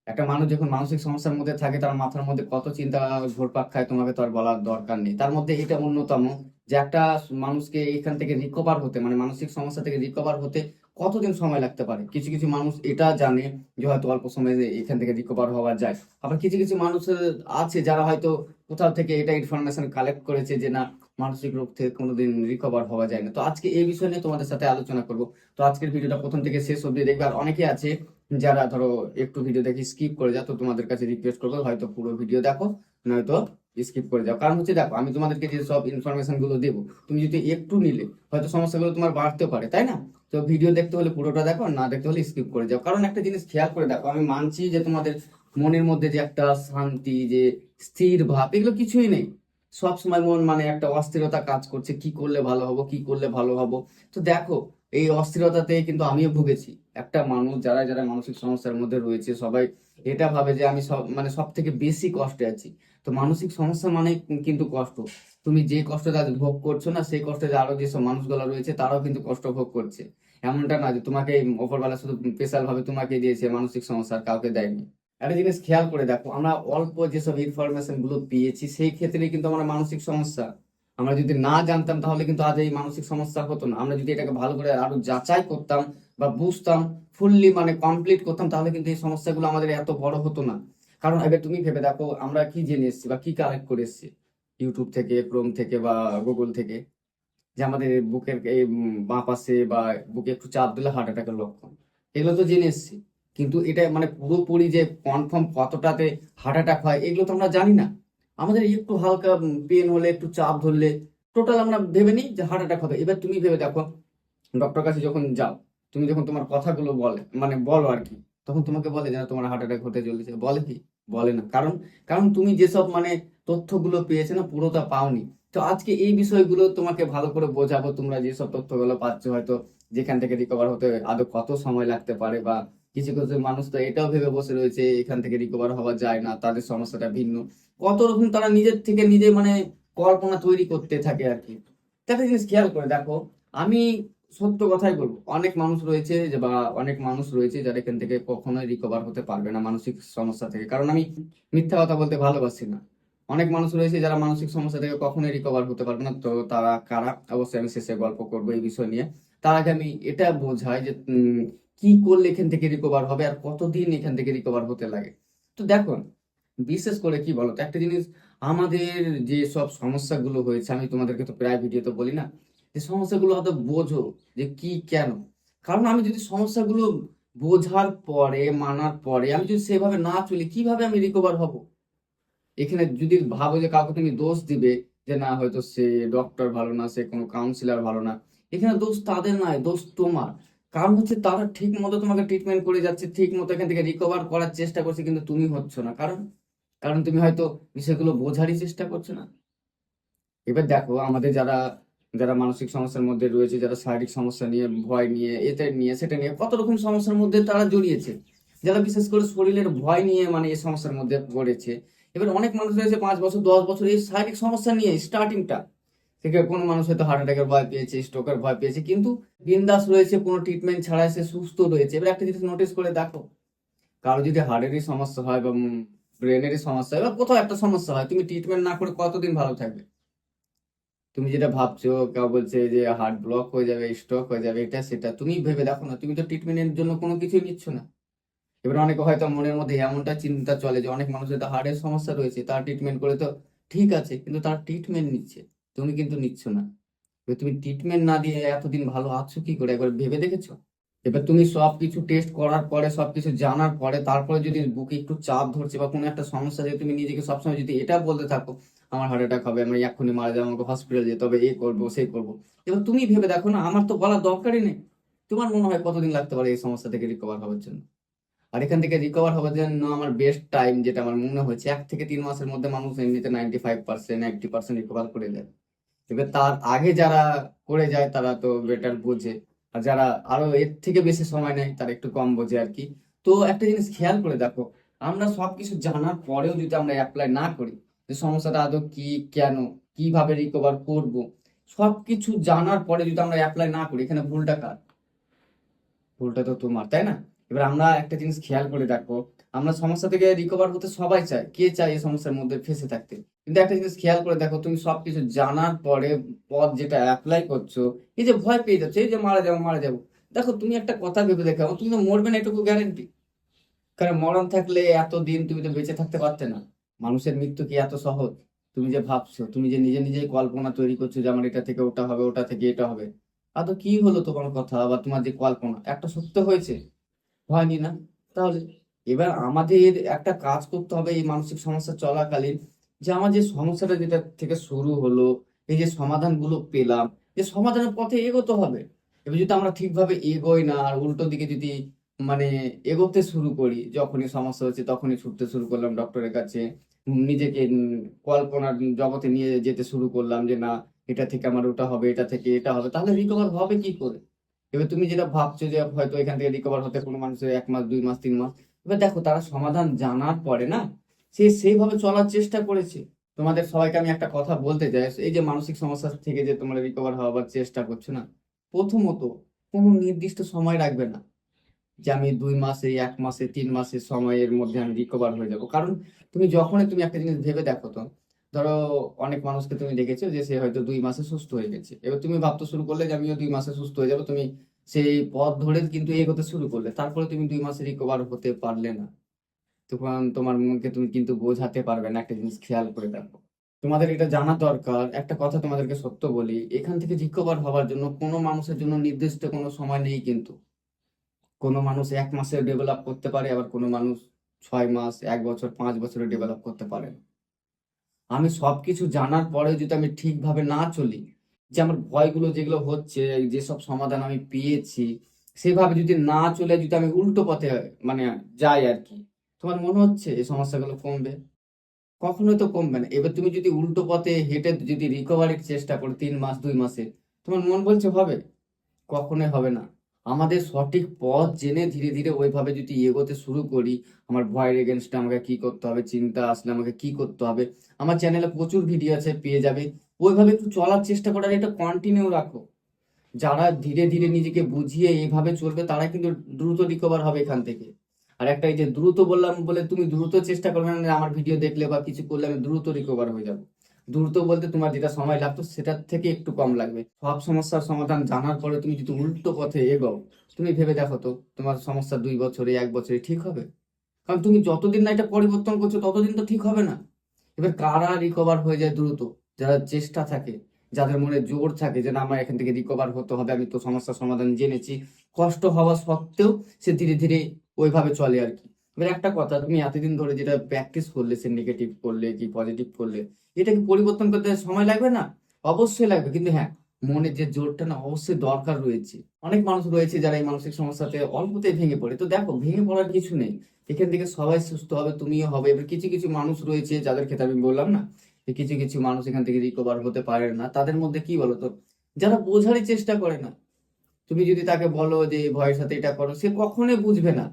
একটা মানুষ যখন মানসিক সমস্যার মধ্যে থাকে তার মাথার মধ্যে কত চিন্তা ঘুরপাক খায় তোমাকে তো আর বলার দরকার নেই। তার মধ্যে এটা অন্যতম যে একটা মানুষকে এখান থেকে রিকভার হতে, মানে মানসিক সমস্যা থেকে রিকভার হতে কতদিন সময় লাগতে পারে। কিছু কিছু মানুষ এটা জানে যে হয়তো অল্প সময়ে এখান থেকে রিকভার হওয়া যায়। আবার কিছু কিছু মানুষ আছে যারা হয়তো কোথাও থেকে এটা ইনফরমেশন কালেক্ট করেছে যে না, মানসিক রোগ থেকে কোনোদিন রিকভার হওয়া যায় না। তো আজকে এই বিষয় নিয়ে তোমাদের সাথে আলোচনা করব। তো আজকের ভিডিওটা প্রথম থেকে শেষ অবধি দেখবে। আর অনেকে আছে যারা ধরো একটু ভিডিও দেখে স্কিপ করে যাও, তো তোমাদের কাছে রিকোয়েস্ট করবো হয়তো পুরো ভিডিও দেখো, নয়তো স্কিপ করে যাও। কারণ হচ্ছে দেখো, আমি তোমাদেরকে যে সব ইনফরমেশন গুলো দেবো, তুমি যদি একটু নিলে হয়তো সমস্যাগুলো তোমার বাড়তে পারে, তাই না? তো ভিডিও দেখতে হলে পুরোটা দেখো, আর না দেখতে হলে স্কিপ করে যাও। কারণ একটা জিনিস খেয়াল করে দেখো, আমি মানছি যে তোমাদের মনের মধ্যে যে একটা শান্তি, যে স্থির ভাব, এগুলো কিছুই নেই। সব সময় মন মানে একটা অস্থিরতা কাজ করছে, কি করলে ভালো হবো, কি করলে ভালো হবো। তো দেখো, এই অস্থিরতাতে কিন্তু আমিও ভুগেছি। একটা মানুষ যারা যারা মানসিক সমস্যার মধ্যে রয়েছে সবাই এটা ভাবে যে আমি সব মানে সব থেকে বেশি কষ্টে আছি। তো মানসিক সমস্যা মানে কিন্তু কষ্ট। তুমি যে কষ্টটা আজ ভোগ করছো না, সেই কষ্টে যে আরো যেসব মানুষগুলো রয়েছে তারাও কিন্তু কষ্ট ভোগ করছে। এমনটা না যে তোমাকে ওপরবেলা শুধু স্পেশাল ভাবে তোমাকে দিয়েছে মানসিক সমস্যা, আর কাউকে দেয়নি। একটা জিনিস খেয়াল করে দেখো, আমরা অল্প যেসব ইনফরমেশন গুলো পেয়েছি সেই ক্ষেত্রে কিন্তু আমরা মানসিক সমস্যা, আমরা যদি না জানতাম তাহলে কিন্তু আজ এই মানসিক সমস্যা হতো না। আমরা যদি এটাকে ভালো করে আরো যাচাই করতাম বা বুঝতাম, ফুললি মানে কমপ্লিট করতাম, তাহলে কিন্তু এই সমস্যাগুলো আমাদের এত বড় হতো না। কারণ এবার তুমি ভেবে দেখো, আমরা কি জেনে এসেছি বা কি কালেক্ট করে এসেছি ইউটিউব থেকে, ক্রোম থেকে বা গুগল থেকে, যে আমাদের বুকের এই বাঁ পাশে বা বুকে একটু চাপ দিলে হার্ট অ্যাটাকের লক্ষণ। এগুলো তো জেনে এসেছি, কিন্তু এটা মানে পুরোপুরি যে কনফার্ম কতটাতে হার্ট অ্যাটাক হয় এগুলো তো আমরা জানি না। আমাদের একটু হালকা পেন হলে, একটু চাপ ধরলে টোটাল আমরা ভেবে নিই যে হার্ট অ্যাটাক হবে। এবার তুমি ভেবে দেখো, ডক্টর কাছে যখন যাও, তুমি যখন তোমার কথাগুলো বলে মানে বলো আর কি, তখন তোমাকে বলে যে না, তোমার হার্ট অ্যাটাক হতে চলেছে? বলে কি? বলে না। কারণ কারণ তুমি যেসব মানে তথ্যগুলো পেয়েছো না, পুরোটা পাওনি। তো আজকে এই বিষয়গুলো তোমাকে ভালো করে বোঝাবো। তোমরা যেসব তথ্যগুলো পাচ্ছ হয়তো যেখান থেকে রিকভার হতে আদৌ কত সময় লাগতে পারে, বা কিছু কিছু মানুষ তো এটাও ভেবে বসে রয়েছে এখান থেকে রিকভার হওয়া যায় না, তাদের সমস্যাটা ভিন্ন। কত রকম তারা নিজের থেকে নিজে মানে কল্পনা তৈরি করতে থাকে আর কি। তো একটা জিনিস খেয়াল করে দেখো, আমি সত্য কথাই বলবো, অনেক মানুষ রয়েছে যে বা অনেক মানুষ রয়েছে যারা এখান থেকে কখনোই রিকভার হতে পারবে না মানসিক সমস্যা থেকে। কারণ আমি মিথ্যা কথা বলতে ভালোবাসি না। অনেক মানুষ রয়েছে যারা মানসিক সমস্যা থেকে কখনোই রিকভার হতে পারবে না। তো তারা কারা, অবশ্যই আমি শেষে গল্প করবো এই বিষয় নিয়ে। তার আগে আমি এটা বোঝাই যে কি করলে এখান থেকে রিকভার হবে আর কতদিন এখান থেকে রিকভার হতে লাগে। তো দেখো, বিশেষ করে কি বলতো, একটা জিনিস, আমাদের যে সব সমস্যাগুলো হয়েছে, আমি তোমাদেরকে তো প্রায় ভিডিওতে বলি না যে সমস্যাগুলো হয়তো বোঝো যে কি কেন। কারণ আমি যদি সমস্যাগুলো বোঝার পরে, মানার পরে আমি যদি সেভাবে না চলি, কিভাবে আমি রিকভার হব? এখানে যদি ভাবো যে কাউকে তুমি দোষ দিবে যে না, হয়তো সে ডক্টর ভালো না, সে কোনো কাউন্সিলর ভালো না, এখানে দোষ তাদের নয়, দোষ তোমার। কারণ হচ্ছে তারা ঠিক মতো তোমাকে ট্রিটমেন্ট করে যাচ্ছে, ঠিক মতো এখান থেকে রিকভার করার চেষ্টা করছে, কিন্তু তুমি হচ্ছ না। কারণ কারণ তুমি হয়তো বিষয়গুলো বোঝারই চেষ্টা করছো না। এবার দেখো, আমাদের যারা যারা মানসিক সমস্যার মধ্যে রয়েছে, যারা শারীরিক সমস্যা নিয়ে, ভয় নিয়ে, এটা নিয়ে সেটা নিয়ে কত রকম সমস্যার মধ্যে তারা জড়িয়েছে, যারা বিশেষ করে শরীরের ভয় নিয়ে মানে এই সমস্যার মধ্যে পড়েছে। এবার অনেক মানুষ রয়েছে 5 বছর 10 বছর এই শারীরিক সমস্যা নিয়ে স্টার্টিংটা থেকে, কোনো মানুষ হয়তো হার্ট অ্যাটাকের ভয় পেয়েছে, স্ট্রোকের ভয় পেয়েছে, কিন্তু বিন্দাস রয়েছে, কোনো ট্রিটমেন্ট ছাড়াই সে সুস্থ রয়েছে। এবার একটা জিনিস নোটিস করে দেখো, কারো যদি হার্টেরই সমস্যা হয় বা ব্রেনেরই সমস্যা হয় বা কোথাও একটা সমস্যা হয়, তুমি ট্রিটমেন্ট না করে কতদিন ভালো থাকবে? তুমি যেটা ভাবছো, কেউ বলছে যে হার্ট ব্লক হয়ে যাবে, স্ট্রোক হয়ে যাবে, এটা সেটা, তুমি ভেবে দেখো না, তুমি তো ট্রিটমেন্টের জন্য কোনো কিছুই নিচ্ছ না। এবার অনেকে হয়তো মনের মধ্যে এমনটা চিন্তা চলে যে অনেক মানুষের তো হার্টের সমস্যা রয়েছে, তার ট্রিটমেন্ট করে তো ঠিক আছে, কিন্তু তার ট্রিটমেন্ট নিচ্ছে, তুমি কিন্তু নিচ্ছ না। এবার তুমি ট্রিটমেন্ট না দিয়ে এতদিন ভালো আছো কি করে, একবার ভেবে দেখেছো? এবার তুমি সবকিছু টেস্ট করার পরে, সবকিছু জানার পরে, তারপরে যদি বুকে একটু চাপ ধরছে বা কোনো একটা সমস্যা, যদি তুমি নিজেকে সবসময় যদি এটা বলতে থাকো আমার হার্ট অ্যাটাক হবে, আমি এক্ষুনি মারা যাবো, আমাকে হসপিটাল যেতে হবে, এ করবো সেই করবো, এবার তুমি ভেবে দেখো না, আমার তো বলার দরকারই নেই। তোমার মনে হয় কতদিন লাগতে পারে এই সমস্যা থেকে রিকভার হওয়ার জন্য? আর এখান থেকে রিকভার হওয়ার জন্য আমার বেস্ট টাইম যেটা আমার মনে হচ্ছে, 1 থেকে 3 মাসের মধ্যে মানুষ এমনিতে 95%, 90% রিকভার করে যায়। এবার তার আগে যারা করে যায় তারা তো বেটার বোঝে, আর যারা আরো এর থেকে বেশি সময় নেয় তারা একটু কম বোঝে আর কি। তো একটা জিনিস খেয়াল করে দেখো, আমরা সবকিছু জানার পরেও যদি আমরা অ্যাপ্লাই না করি যে সমস্যাটা আদৌ কি, কেন, কিভাবে রিকভার করব, সবকিছু জানার পরে যদি আমরা অ্যাপ্লাই না করি, এখানে ভুলটা কার? ভুলটা তো তোমার, তাই না? এবার আমরা একটা জিনিস খেয়াল করে দেখো, আমরা সমস্যা থেকে রিকভার হতে সবাই চায়, কে চায় এই সমস্যার মধ্যে ফেঁসে থাকতে? কিন্তু একটা জিনিস খেয়াল করে দেখো, তুমি সবকিছু জানার পরে পথ যেটা অ্যাপ্লাই করছো, এই যে ভয় পেয়ে যাচ্ছে, এই যে মারা যাবো মারা যাবো, দেখো তুমি একটা কথা ভেবে দেখো, তুমি তো মরবে না এটুকু গ্যারেন্টি। কারণ মরণ থাকলে এতদিন তুমি তো বেঁচে থাকতে পারতে না। মানুষের মৃত্যু কি এত সহজ? তুমি যে ভাবছো, তুমি যে নিজে নিজেই কল্পনা তৈরি করছো যে আমার এটা থেকে ওটা হবে, ওটা থেকে এটা হবে, আদৌ কি হলো তোমার কথা বা তোমার যে কল্পনা একটা সত্য হয়েছে? হয়নি না? তাহলে এবার আমাদের একটা কাজ করতে হবে এই মানসিক সমস্যা চলাকালীন, যে আমার যে সমস্যাটা যেটা থেকে শুরু হলো, এই যে সমাধানগুলো পেলাম, যে সমাধানের পথে এগোতে হবে। এবার যদি আমরা ঠিকভাবে এগোই না, আর উল্টো দিকে যদি মানে এগোতে শুরু করি, যখনই সমস্যা হচ্ছে তখনই ছুটতে শুরু করলাম ডক্টরের কাছে, নিজেকে কল্পনার জগতে নিয়ে যেতে শুরু করলাম যে না, এটা থেকে আমার ওটা হবে, এটা থেকে এটা হবে, তাহলে রিকভার হবে কি করে? এবার তুমি যেটা ভাবছো যে হয়তো এখান থেকে রিকভার হতে কোনো মানুষের 1 মাস 2 মাস 3 মাস, এবার দেখো তারা সমাধান জানার পরে না, সে সেইভাবে চলার চেষ্টা করেছে। তোমাদের সবাইকে আমি একটা কথা বলতে চাই, এই যে মানসিক সমস্যা থেকে যে তোমরা রিকভার হওয়ার চেষ্টা করছো না, প্রথমত কোনো নির্দিষ্ট সময় রাখবে না যে আমি 2 মাসে 1 মাসে 3 মাসের সময়ের মধ্যে আমি রিকভার হয়ে যাব। কারণ তুমি যখনই তুমি একটা জিনিস ভেবে দেখো তো, ধরো অনেক মানুষকে তুমি দেখেছো যে সে হয়তো 2 মাসে সুস্থ হয়ে গেছে, এবার তুমি ভাবতে শুরু করলে যে আমিও 2 মাসে সুস্থ হয়ে যাবো, তুমি সেই পথ ধরে কিন্তু এগোতে শুরু করলে, তারপরে তুমি 2 মাসে রিকভার হতে পারলে না, তখন তোমার মনকে তুমি কিন্তু বোঝাতে পারবে না। একটা জিনিস খেয়াল করে দেখো, তোমাদের এটা জানা দরকার। একটা কথা তোমাদেরকে সত্য বলি, এখান থেকে রিকভার হওয়ার জন্য কোনো মানুষের জন্য নির্দিষ্ট কোনো সময় নেই কিন্তু। কোনো মানুষ 1 মাসে ডেভেলপ করতে পারে, আবার কোনো মানুষ 6 মাস 1 বছর 5 বছরে ডেভেলপ করতে পারে না। আমি সবকিছু জানার পরে যদি আমি ঠিকভাবে না চলি, যে আমার ভয়গুলো যেগুলো হচ্ছে, যেসব সমাধান আমি পেয়েছি সেভাবে যদি না চলে, যদি আমি উল্টো পথে মানে যাই আর কি, তোমার মনে হচ্ছে এই সমস্যাগুলো কমবে? কখনোই তো কমবে না। এবার তুমি যদি উল্টো পথে হেঁটে যদি রিকভারির চেষ্টা করো 3 মাস 2 মাসে, তোমার মন বলছে হবে? কখনোই হবে না। আমাদের সঠিক পথ জেনে ধীরে ধীরে ওইভাবে যদি এগোতে শুরু করি, আমার ভয়ের এগেনস্টে আমাকে কি করতে হবে, চিন্তা আসলে আমাকে কি করতে হবে, আমার চ্যানেলে প্রচুর ভিডিও আছে, পেয়ে যাবে। ওইভাবে একটু চলার চেষ্টা করার, এটা কন্টিনিউ রাখো। যারা ধীরে ধীরে নিজেকে বুঝিয়ে এইভাবে চলবে, তারা কিন্তু দ্রুত রিকভার হবে এখান থেকে। আর একটা এই যে দ্রুত বললাম বলে তুমি দ্রুত চেষ্টা করবে না যে আমার ভিডিও দেখলে বা কিছু করলে আমি দ্রুত রিকভার হয়ে যাবো। দ্রুত বলতে তোমার যেটা সময় লাগতো সেটার থেকে একটু কম লাগবে। সব সমস্যার সমাধান জানার পরে তুমি যদি উল্টো পথে এগোও, তুমি ভেবে দেখো তো তোমার সমস্যা 2 বছরে 1 বছরে ঠিক হবে? কারণ তুমি যতদিন না এটা পরিবর্তন করছো ততদিন তো ঠিক হবে না। এবার কারা রিকভার হয়ে যায় দ্রুত? যারা চেষ্টা থাকে, যাদের মনে জোর থাকে যে না আমার এখান থেকে রিকভার হতে হবে, আমি তো সমস্যার সমাধান জেনেছি, কষ্ট হওয়া সত্ত্বেও সে ধীরে ধীরে ওইভাবে চলে আর কি। এবার একটা কথা, তুমি এতদিন ধরে যেটা প্র্যাকটিস করলে, সে নেগেটিভ করলে কি পজিটিভ করলে, এটাকে পরিবর্তন করতে সময় লাগবে না? অবশ্যই লাগবে, কিন্তু হ্যাঁ, মনের যে জোরটা না অবশ্যই দরকার রয়েছে। অনেক মানুষ রয়েছে যারা এই মানসিক সমস্যাতে অল্পতেই ভেঙে পড়ে, তো দেখো ভেঙে পড়ার কিছু নেই, এখান থেকে সবাই সুস্থ হবে, তুমিও হবে। এবার কিছু কিছু মানুষ রয়েছে যাদের ক্ষেত্রে আমি বললাম না, যে কিছু কিছু মানুষ এখান থেকে রিকভার হতে পারে না, তাদের মধ্যে কি বলতো, যারা বোঝারই চেষ্টা করে না। তুমি যদি তাকে বলো যে এই ভয়ের সাথে এটা করো, সে কখনোই বুঝবে না।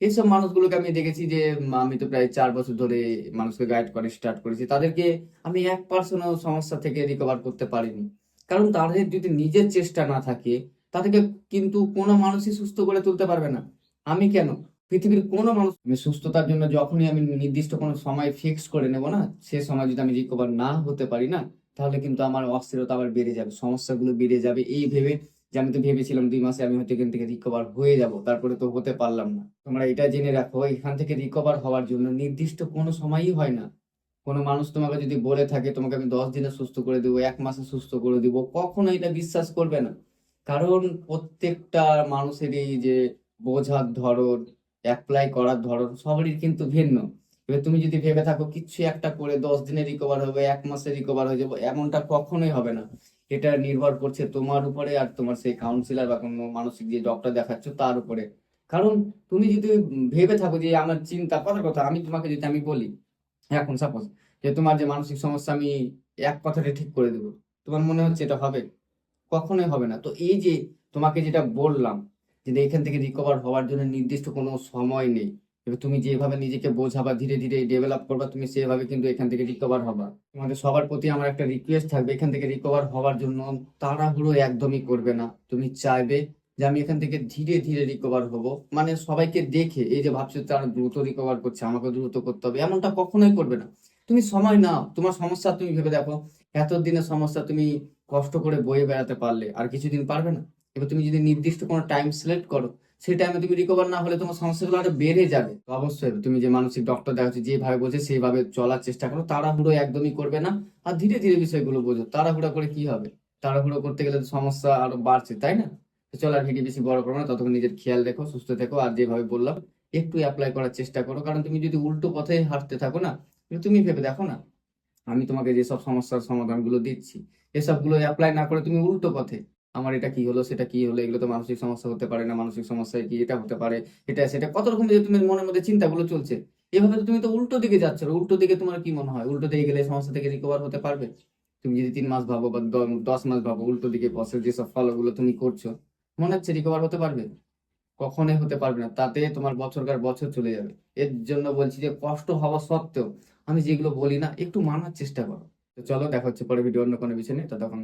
এইসব মানুষগুলোকে আমি দেখেছি যে আমি তো প্রায় 4 বছর ধরে মানুষকে গাইড করে স্টার্ট করেছি, তাদেরকে আমি 1% সমস্যা থেকে রিকভার করতে পারিনি। কারণ তাদের যদি নিজের চেষ্টা না থাকে, তাদেরকে কিন্তু কোনো মানুষই সুস্থ করে তুলতে পারবে না। আমি কেন, পৃথিবীর কোনো মানুষ, আমি সুস্থতার জন্য যখনই আমি নির্দিষ্ট কোনো সময় ফিক্স করে নেব না, সে সময় যদি আমি রিকভার না হতে পারি না, তাহলে কিন্তু আমার অস্থিরতা আবার বেড়ে যাবে, সমস্যাগুলো বেড়ে যাবে, এই ভেবে যে আমি তো ভেবেছিলাম 2 মাসে আমি হয়তো এখান থেকে রিকভার হয়ে যাব, তারপরে তো হতে পারলাম না। তোমরা এটা জেনে রাখো, এখান থেকে রিকভার হওয়ার জন্য নির্দিষ্ট কোনো সময়ই হয় না। কোনো মানুষ তোমাকে যদি বলে থাকে তোমাকে আমি 10 দিনে সুস্থ করে দেবো, 1 মাসে সুস্থ করে দিব, কখনো এটা বিশ্বাস করবে না। কারণ প্রত্যেকটা মানুষের এই যে বোঝার ধরন, অ্যাপ্লাই করার ধরন সবারই কিন্তু ভিন্ন। এবার তুমি যদি ভেবে থাকো কিচ্ছু একটা করে 10 দিনে রিকভার হবে, 1 মাসে রিকভার হয়ে যাবো, এমনটা কখনোই হবে না। এটা নির্ভর করছে তোমার উপরে, আর তোমার সেই কাউন্সিলর বা কোনো মানসিক যে ডক্টর দেখাচ্ছ তার উপরে। কারণ তুমি যদি ভেবে থাকো যে আমার চিন্তা, কথার কথা আমি তোমাকে যদি আমি বলি এখন সাপোজ যে তোমার যে মানসিক সমস্যা আমি এক কথাতে ঠিক করে দেবো, তোমার মনে হচ্ছে এটা হবে? কখনোই হবে না। তো এই যে তোমাকে যেটা বললাম, যে এখান থেকে রিকভার হওয়ার জন্য নির্দিষ্ট কোনো সময় নেই। এবার তুমি যেভাবে নিজেকে বোঝাবা, ধীরে ধীরে ডেভেলপ করবা, তুমি সেভাবে কিন্তু এখান থেকে রিকভার হবা। তোমাদের সবার প্রতি আমার একটা রিকোয়েস্ট থাকবে, এখান থেকে রিকভার হওয়ার জন্য তাড়াহুড়ো একদমই করবে না। তুমি চাইবে যে আমি এখান থেকে ধীরে ধীরে রিকভার হব, মানে সবাইকে দেখে এই যে ভাবছো তারা দ্রুত রিকভার করছে আমাকে দ্রুত করতে হবে, এমনটা কখনোই করবে না। তুমি সময় নাও, তোমার সমস্যা তুমি ভেবে দেখো, এতদিনের সমস্যা তুমি কষ্ট করে বয়ে বেড়াতে পারলে, আর কিছুদিন পারবে না? এবার তুমি যদি নির্দিষ্ট কোনো টাইম সিলেক্ট করো, সেই টাইমে তুমি রিকভার না হলে তোমার সমস্যাগুলো আরো বেড়ে যাবে। তো অবশ্যই তুমি যে মানসিক ডক্টর দেখাচ্ছ যেভাবে বলছে সেইভাবে চলার চেষ্টা করো, তাড়াহুড়ো একদমই করবে না। আর ধীরে ধীরে বিষয়গুলো বোঝো, তাড়াহুড়ো করে কি হবে? তাড়াহুড়ো করতে গেলে তো সমস্যা আরো বাড়ছে, তাই না? তো চলো আর ভিডিও বেশি বড় করো না, ততক্ষণ নিজের খেয়াল রেখো, সুস্থ থেকো, আর যেভাবে বললাম একটু অ্যাপ্লাই করার চেষ্টা করো। কারণ তুমি যদি উল্টো পথে হাঁটতে থাকো না, কিন্তু তুমি ভেবে দেখো না, আমি তোমাকে যেসব সমস্যার সমাধানগুলো দিচ্ছি, এসবগুলো অ্যাপ্লাই না করে তুমি উল্টো পথে আমার এটা কি হলো সেটা কি হলো, এগুলো তো মানসিক সমস্যা হতে পারে না, মানসিক সমস্যায় কি এটা হতে পারে, এটা সেটা কত রকম যে তুমি মনের মধ্যে চিন্তাগুলো চলছে, এভাবে তো তুমি তো উল্টো দিকে যাচ্ছ। আর উল্টো দিকে তোমার কি মনে হয় উল্টো দিকে গেলে সমস্যা থেকে রিকভার হতে পারবে? তুমি যদি 3 মাস ভাবো বা 10 মাস ভাবো, উল্টো দিকে প্রসেস যেসব ফলো গুলো তুমি করছো, মনে হচ্ছে রিকভার হতে পারবে? কখনোই হতে পারবে না, তাতে তোমার বছরকার বছর চলে যাবে। এর জন্য বলছি যে কষ্ট হওয়া সত্ত্বেও আমি যেগুলো বলি না, একটু মানার চেষ্টা করো। তো চলো দেখা হচ্ছে পরে ভিডিও অন্য কোনো বিষয় নিয়ে, ততক্ষণ